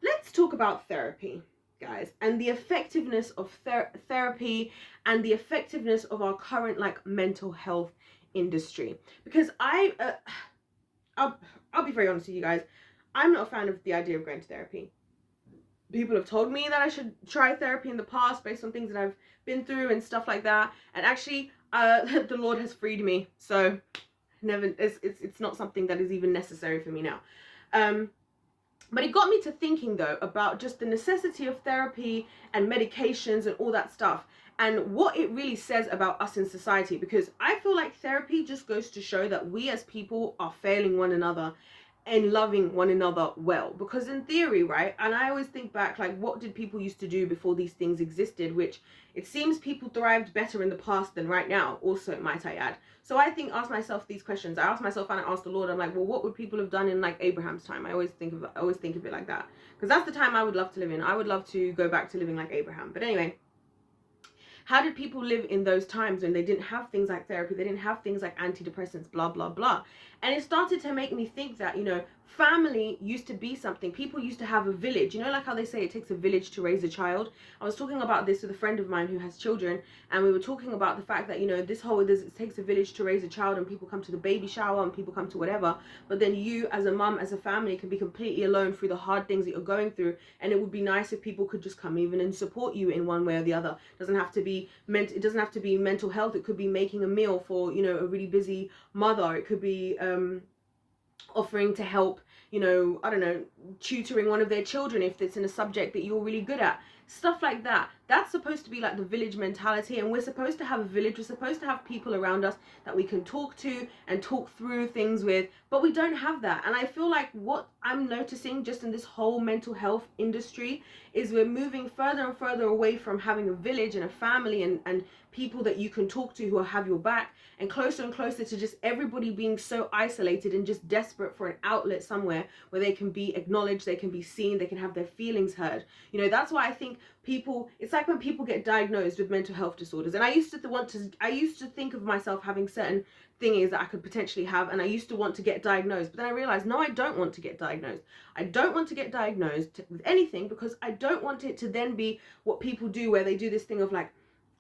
let's talk about therapy, guys, and the effectiveness of therapy and the effectiveness of our current like mental health industry. Because I'll, I'll be very honest with you guys, I'm not a fan of the idea of going to therapy. People have told me that I should try therapy in the past based on things that I've been through and stuff like that. And actually, the Lord has freed me. So never, it's not something that is even necessary for me now. But it got me to thinking though about just the necessity of therapy and medications and all that stuff, and what it really says about us in society. Because I feel like therapy just goes to show that we as people are failing one another and loving one another well. Because in theory, right, and I always think back, like, what did people used to do before these things existed, which it seems people thrived better in the past than right now, also, might I add. So I ask myself these questions. I ask myself and I ask the Lord, I'm like, well, what would people have done in like Abraham's time? I always think of it like that, because that's the time I would love to live in. I would love to go back to living like Abraham. But anyway, how did people live in those times when they didn't have things like therapy, they didn't have things like antidepressants, blah, blah, blah? And it started to make me think that, you know, family used to be something. People used to have a village. You know, like how they say it takes a village to raise a child? I was talking about this with a friend of mine who has children, and we were talking about the fact that, you know, it takes a village to raise a child, and people come to the baby shower and people come to whatever. But then you as a mum, as a family, can be completely alone through the hard things that you're going through. And it would be nice if people could just come even and support you in one way or the other. It doesn't have to be mental health. It could be making a meal for, you know, a really busy mother. It could be offering to help, you know, I don't know, tutoring one of their children if it's in a subject that you're really good at. Stuff like that. That's supposed to be like the village mentality, and we're supposed to have a village. We're supposed to have people around us that we can talk to and talk through things with, but we don't have that. And I feel like what I'm noticing just in this whole mental health industry is we're moving further and further away from having a village and a family and people that you can talk to who will have your back, and closer to just everybody being so isolated and just desperate for an outlet somewhere where they can be acknowledged, they can be seen, they can have their feelings heard. You know, that's why I think it's like when people get diagnosed with mental health disorders, and I used to think of myself having certain things that I could potentially have, and I used to want to get diagnosed, but then I realized, no, I don't want to get diagnosed. I don't want to get diagnosed with anything, because I don't want it to then be what people do, where they do this thing of like,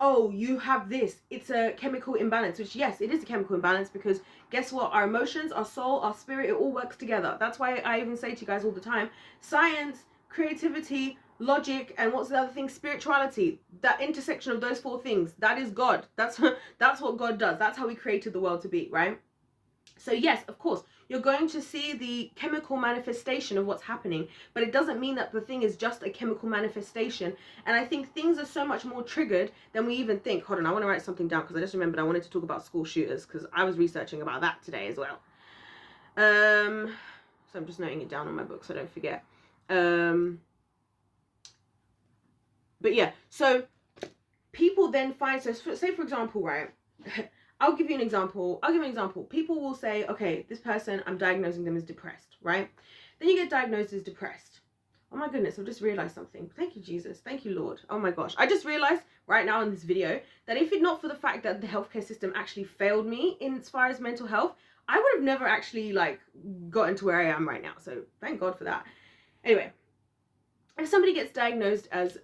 oh, you have this, it's a chemical imbalance, which yes, it is a chemical imbalance, because guess what, our emotions, our soul, our spirit, it all works together. That's why I even say to you guys all the time, science, creativity, logic, and what's the other thing, spirituality, that intersection of those four things, that is God. That's what God does. That's how he created the world to be, right? So yes, of course, you're going to see the chemical manifestation of what's happening, but it doesn't mean that the thing is just a chemical manifestation. And I think things are so much more triggered than we even think. Hold on, I want to write something down, because I just remembered I wanted to talk about school shooters, because I was researching about that today as well. So I'm just noting it down on my book so I don't forget. But yeah, so people then find, so say for example, right, I'll give you an example. People will say, okay, this person, I'm diagnosing them as depressed, right? Then you get diagnosed as depressed. Oh my goodness, I've just realized something. Thank you, Jesus. Thank you, Lord. Oh my gosh. I just realized right now in this video that if it not for the fact that the healthcare system actually failed me in as far as mental health, I would have never actually like gotten to where I am right now. So thank God for that. Anyway, if somebody gets diagnosed as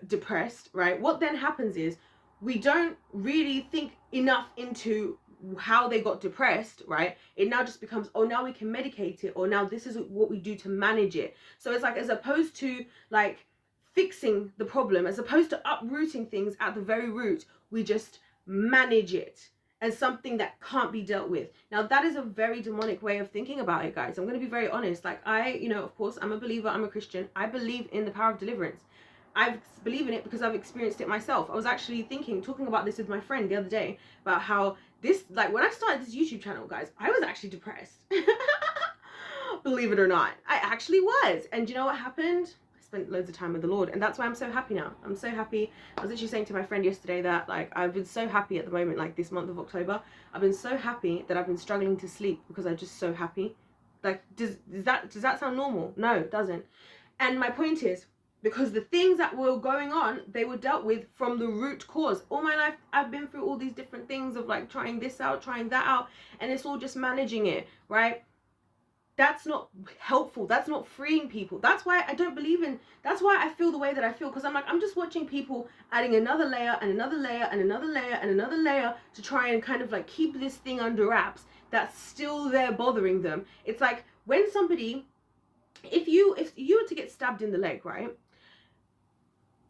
depressed, right, what then happens is we don't really think enough into how they got depressed, right? It now just becomes, oh, now we can medicate it, or now this is what we do to manage it. So it's like, as opposed to like fixing the problem, as opposed to uprooting things at the very root, we just manage it as something that can't be dealt with. Now that is a very demonic way of thinking about it, guys. I'm going to be very honest. Like you know, of course, I'm a believer, I'm a Christian. I believe in the power of deliverance. I believe in it because I've experienced it myself. I was actually talking about this with my friend the other day, about how this, like when I started this YouTube channel, guys, I was actually depressed. Believe it or not, I actually was. And you know what happened? I spent loads of time with the Lord, and that's why I'm so happy now. I'm so happy. I was actually saying to my friend yesterday that like I've been so happy at the moment, like this month of October, I've been so happy that I've been struggling to sleep because I'm just so happy. Like, does that sound normal? No, it doesn't. And my point is, because the things that were going on, they were dealt with from the root cause. All my life, I've been through all these different things of like trying this out, trying that out, and it's all just managing it, right? that's not helpful. That's not freeing people. That's why I don't believe in, that's why I feel the way that I feel, because I'm like, I'm just watching people adding another layer and another layer and another layer and another layer to try and kind of like keep this thing under wraps that's still there bothering them. It's like when somebody, if you were to get stabbed in the leg, right,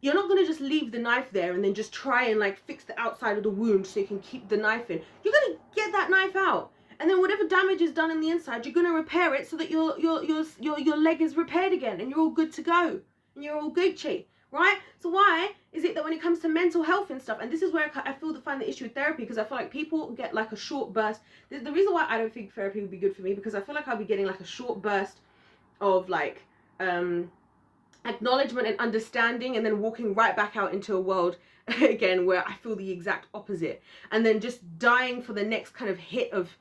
you're not going to just leave the knife there and then just try and like fix the outside of the wound so you can keep the knife in. You're going to get that knife out, and then whatever damage is done in the inside, you're going to repair it so that your leg is repaired again and you're all good to go and you're all Gucci, right? So why is it that when it comes to mental health and stuff, and this is where I find the issue with therapy, because I feel like people get like a short burst. The reason why I don't think therapy would be good for me, because I feel like I'll be getting like a short burst of like acknowledgement and understanding, and then walking right back out into a world again where I feel the exact opposite, and then just dying for the next kind of hit of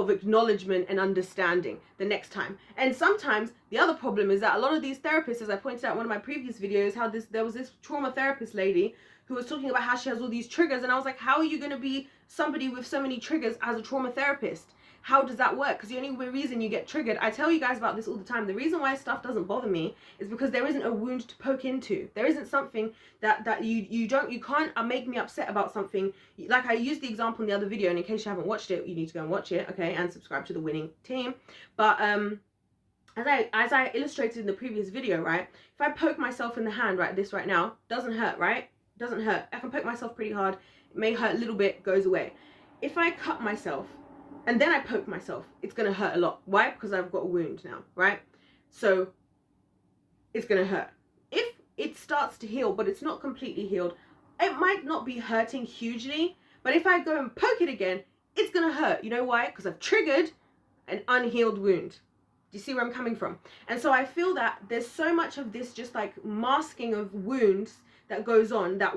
acknowledgement and understanding the next time. And sometimes the other problem is that a lot of these therapists, as I pointed out in one of my previous videos, how there was this trauma therapist lady who was talking about how she has all these triggers, and I was like, how are you going to be somebody with so many triggers as a trauma therapist? How does that work? Because the only reason you get triggered, I tell you guys about this all the time, the reason why stuff doesn't bother me is because there isn't a wound to poke into. There isn't something that you can't make me upset about something. Like I used the example in the other video, and in case you haven't watched it, you need to go and watch it, okay, and subscribe to the winning team. But as I illustrated in the previous video, right, if I poke myself in the hand, right, this right now, doesn't hurt, right? Doesn't hurt. I can poke myself pretty hard. It may hurt a little bit, goes away. If I cut myself and then I poke myself, it's going to hurt a lot. Why? Because I've got a wound now, right? So it's going to hurt. If it starts to heal, but it's not completely healed, it might not be hurting hugely, but if I go and poke it again, it's going to hurt. You know why? Because I've triggered an unhealed wound. Do you see where I'm coming from? And so I feel that there's so much of this just like masking of wounds that goes on that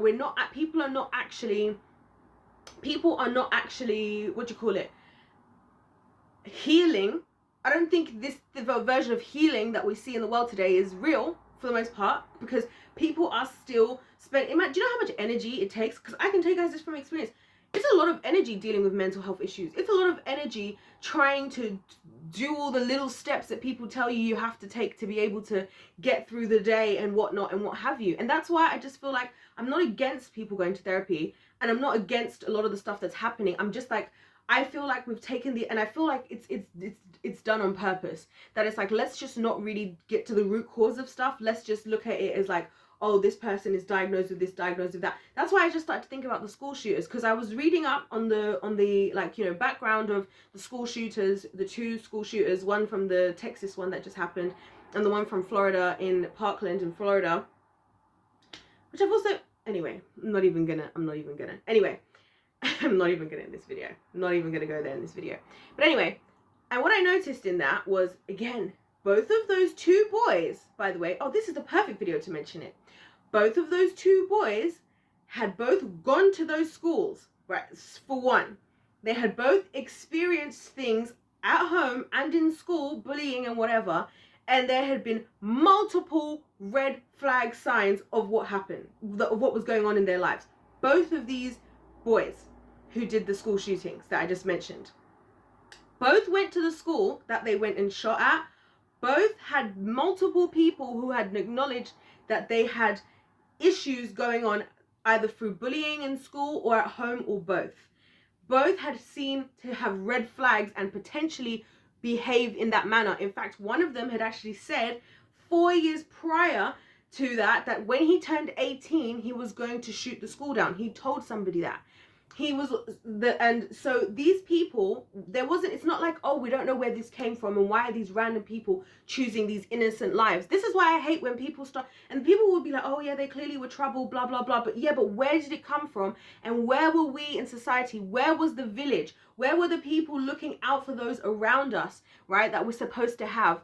people are not actually, what do you call it? Healing. I don't think the version of healing that we see in the world today is real for the most part, because people are still spending. Do you know how much energy it takes? Because I can tell you guys this from experience. It's a lot of energy dealing with mental health issues. It's a lot of energy trying to do all the little steps that people tell you have to take to be able to get through the day and whatnot and what have you. And that's why I just feel like I'm not against people going to therapy, and I'm not against a lot of the stuff that's happening. I'm just like, I feel like we've taken and I feel like it's done on purpose. That it's like, let's just not really get to the root cause of stuff. Let's just look at it as like, oh, this person is diagnosed with this, diagnosed with that. That's why I just started to think about the school shooters, because I was reading up on the like, you know, background of the school shooters, the two school shooters, one from the Texas one that just happened, and the one from Florida in Parkland in Florida, which I've also, anyway, I'm not even gonna, anyway, I'm not even gonna in this video. I'm not even gonna go there in this video. But anyway, and what I noticed in that was, again, both of those two boys, by the way, oh, this is the perfect video to mention it. Both of those two boys had both gone to those schools, right? For one, they had both experienced things at home and in school, bullying and whatever, and there had been multiple red flag signs of what happened, of what was going on in their lives. Both of these boys who did the school shootings that I just mentioned, both went to the school that they went and shot at. Both had multiple people who had acknowledged that they had issues going on either through bullying in school or at home, or both. Both had seemed to have red flags and potentially behave in that manner. In fact, one of them had actually said 4 years prior to that when he turned 18, he was going to shoot the school down. He told somebody that. And so these people, it's not like, oh, we don't know where this came from and why are these random people choosing these innocent lives. This is why I hate when people start, and people will be like, oh yeah, they clearly were trouble, blah, blah, blah. But yeah, but where did it come from? And where were we in society? Where was the village? Where were the people looking out for those around us, right, that we're supposed to have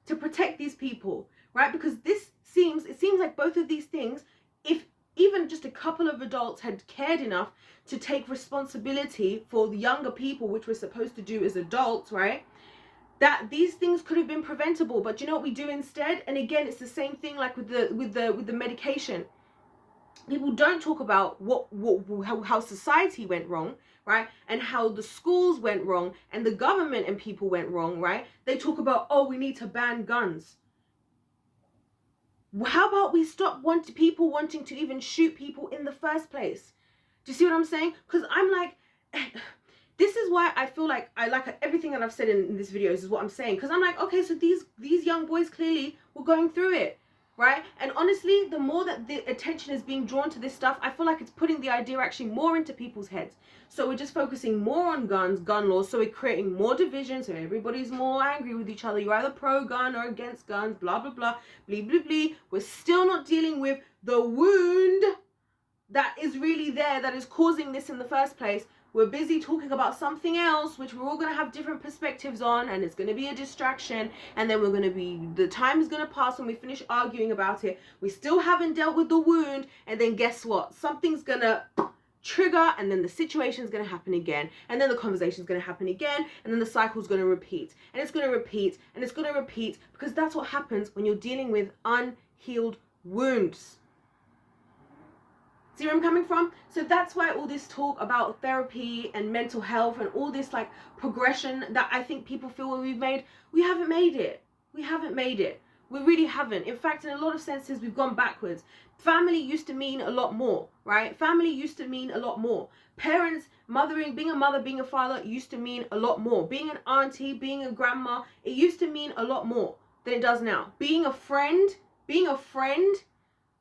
to protect these people, right? Because it seems like both of these things, if even just a couple of adults had cared enough to take responsibility for the younger people, which we're supposed to do as adults, right, that these things could have been preventable. But you know what we do instead? And again, it's the same thing like with the medication. people don't talk about how society went wrong, right? And how the schools went wrong and the government and people went wrong, right? They talk about, oh, we need to ban guns. How about we stop people wanting to even shoot people in the first place? Do you see what I'm saying? Because I'm like, this is why I feel like I like everything that I've said in this video is what I'm saying. Because I'm like, okay, so these young boys clearly were going through it, right? And honestly, the more that the attention is being drawn to this stuff, I feel like it's putting the idea actually more into people's heads. So we're just focusing more on guns, gun laws. So we're creating more division. So everybody's more angry with each other. You're either pro-gun or against guns, blah, blah, blah, blah, blah, blah. We're still not dealing with the wound that is really there, that is causing this in the first place. We're busy talking about something else, which we're all going to have different perspectives on, and it's going to be a distraction, and then the time is going to pass when we finish arguing about it. We still haven't dealt with the wound, and then guess what? Something's going to trigger, and then the situation is going to happen again, and then the conversation is going to happen again, and then the cycle is going to repeat, and it's going to repeat, and it's going to repeat, because that's what happens when you're dealing with unhealed wounds. See where I'm coming from? So that's why all this talk about therapy and mental health and all this like progression that I think people feel we've made, we haven't made it. We haven't made it. We really haven't. In fact, in a lot of senses, we've gone backwards. Family used to mean a lot more, right? Family used to mean a lot more. Parents, mothering, being a mother, being a father used to mean a lot more. Being an auntie, being a grandma, it used to mean a lot more than it does now. Being a friend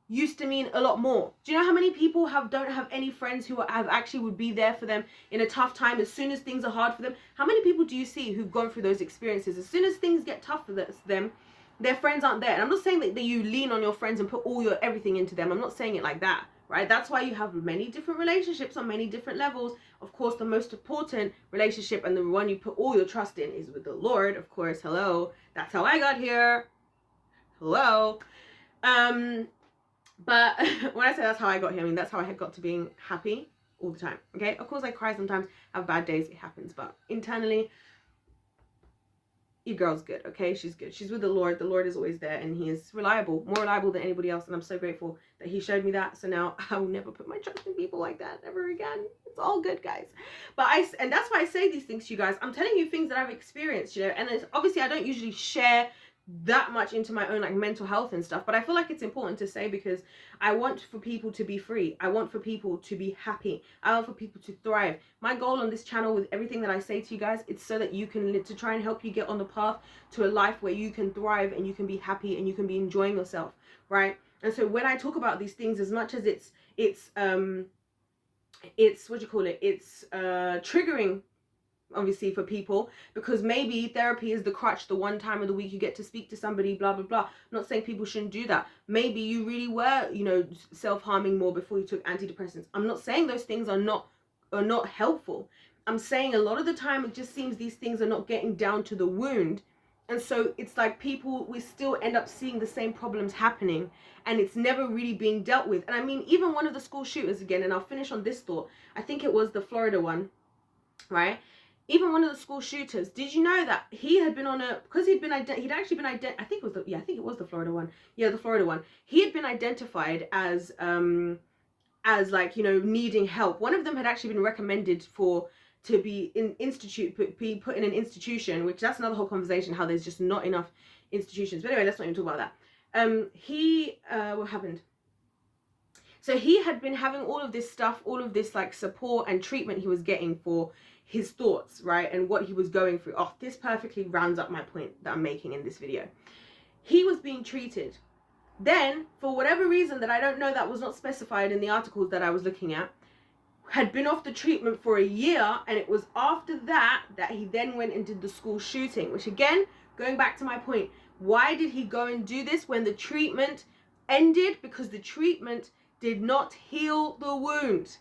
used to mean a lot more. Do you know how many people don't have any friends who have actually would be there for them in a tough time as soon as things are hard for them? How many people do you see who've gone through those experiences? As soon as things get tough for them, their friends aren't there. And I'm not saying that you lean on your friends and put all your everything into them. I'm not saying it like that, right? That's why you have many different relationships on many different levels. Of course, the most important relationship and the one you put all your trust in is with the Lord, of course. Hello. That's how I got here. Hello. But when I say that's how I got here, I mean, that's how I had got to being happy all the time, okay? Of course, I cry sometimes, have bad days, it happens. But internally, your girl's good, okay? She's good. She's with the Lord. The Lord is always there, and he is reliable, more reliable than anybody else. And I'm so grateful that he showed me that. So now I will never put my trust in people like that ever again. It's all good, guys. And that's why I say these things to you guys. I'm telling you things that I've experienced, you know, and it's, obviously I don't usually share that much into my own like mental health and stuff, but I feel like it's important to say because I want for people to be free. I want for people to be happy. I want for people to thrive. My goal on this channel with everything that I say to you guys, it's so that you can to try and help you get on the path to a life where you can thrive and you can be happy and you can be enjoying yourself, right? And so when I talk about these things, as much as it's what do you call it, it's triggering obviously for people, because maybe therapy is the crutch, the one time of the week you get to speak to somebody, blah blah blah. I'm not saying people shouldn't do that. Maybe you really were, you know, self-harming more before you took antidepressants. I'm not saying those things are not helpful. I'm saying a lot of the time it just seems these things are not getting down to the wound, and so it's like we still end up seeing the same problems happening, and it's never really being dealt with. And I mean, even one of the school shooters, again, and I'll finish on this thought, I think it was the Florida one, right? Even one of the school shooters, did you know that he had been on because he'd actually been I think it was the Florida one. Yeah, the Florida one. He had been identified as like, you know, needing help. One of them had actually been recommended to be be put in an institution, which that's another whole conversation, how there's just not enough institutions. But anyway, let's not even talk about that. What happened? So he had been having all of this stuff, all of this like support and treatment he was getting for his thoughts, right? And what he was going through. Oh, this perfectly rounds up my point that I'm making in this video. He was being treated. Then, for whatever reason that I don't know, that was not specified in the articles that I was looking at, had been off the treatment for a year, and it was after that he then went and did the school shooting, which again, going back to my point, why did he go and do this when the treatment ended? Because the treatment did not heal the wound.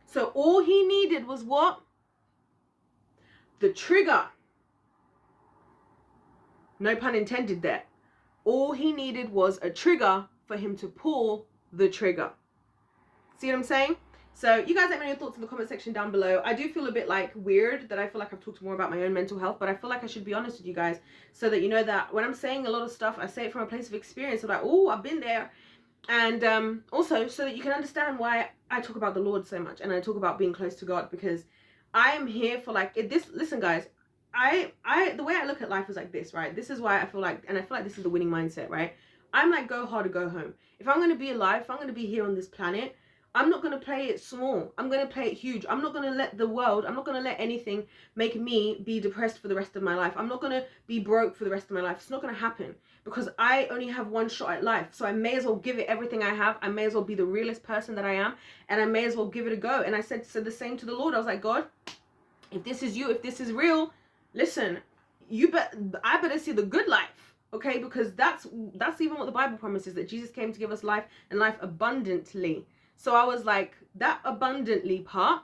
So all he needed was what? The trigger. No pun intended there. All he needed was a trigger for him to pull the trigger. See what I'm saying? So you guys let me know your thoughts in the comment section down below. I do feel a bit like weird that I feel like I've talked more about my own mental health, but I feel like I should be honest with you guys so that you know that when I'm saying a lot of stuff, I say it from a place of experience. So like, oh, I've been there. And also so that you can understand why I talk about the Lord so much and I talk about being close to God, because I am here for like this. Listen, guys, I the way I look at life is like this, right? This is why I feel like, and I feel like this is the winning mindset, right? I'm like, go hard or go home. If I'm going to be alive, if I'm going to be here on this planet, I'm not going to play it small. I'm going to play it huge. I'm not going to let the world, I'm not going to let anything make me be depressed for the rest of my life. I'm not going to be broke for the rest of my life. It's not going to happen, because I only have one shot at life. So I may as well give it everything I have. I may as well be the realest person that I am, and I may as well give it a go. And I said the same to the Lord. I was like, God, if this is you, if this is real, listen, I better see the good life, okay? Because that's even what the Bible promises, that Jesus came to give us life and life abundantly. So I was like, that abundantly part,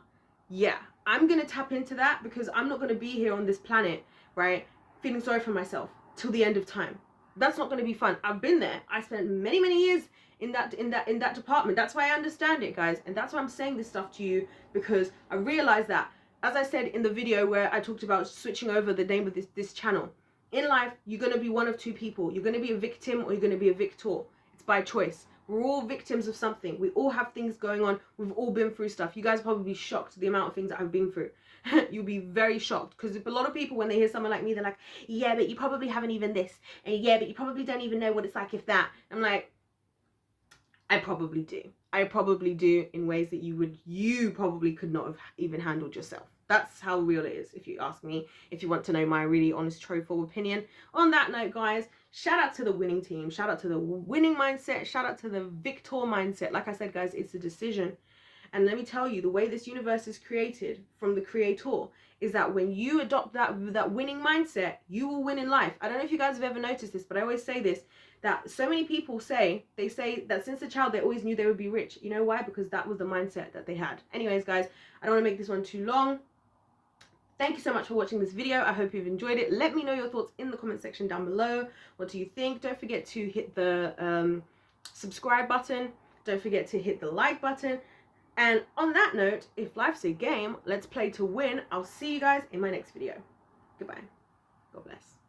yeah, I'm gonna tap into that, because I'm not gonna be here on this planet, right, feeling sorry for myself till the end of time. That's not gonna be fun. I've been there. I spent many years in that department. That's why I understand it, guys, and that's why I'm saying this stuff to you, because I realize that, as I said in the video where I talked about switching over the name of this channel, in life, you're going to be one of two people. You're going to be a victim or you're going to be a victor. It's by choice. We're all victims of something. We all have things going on. We've all been through stuff. You guys are probably shocked the amount of things that I've been through. You'll be very shocked, because a lot of people, when they hear someone like me, they're like, yeah, but you probably haven't even this. And yeah, but you probably don't even know what it's like if that. I'm like, I probably do. I probably do in ways that you probably could not have even handled yourself. That's how real it is, if you ask me, if you want to know my really honest, truthful opinion. On that note, guys, shout out to the winning team. Shout out to the winning mindset. Shout out to the victor mindset. Like I said, guys, it's a decision. And let me tell you, the way this universe is created from the creator is that when you adopt that winning mindset, you will win in life. I don't know if you guys have ever noticed this, but I always say this, that so many people say that since a child, they always knew they would be rich. You know why? Because that was the mindset that they had. Anyways, guys, I don't want to make this one too long. Thank you so much for watching this video. I hope you've enjoyed it. Let me know your thoughts in the comment section down below. What do you think? Don't forget to hit the subscribe button. Don't forget to hit the like button. And on that note, if life's a game, let's play to win. I'll see you guys in my next video. Goodbye. God bless.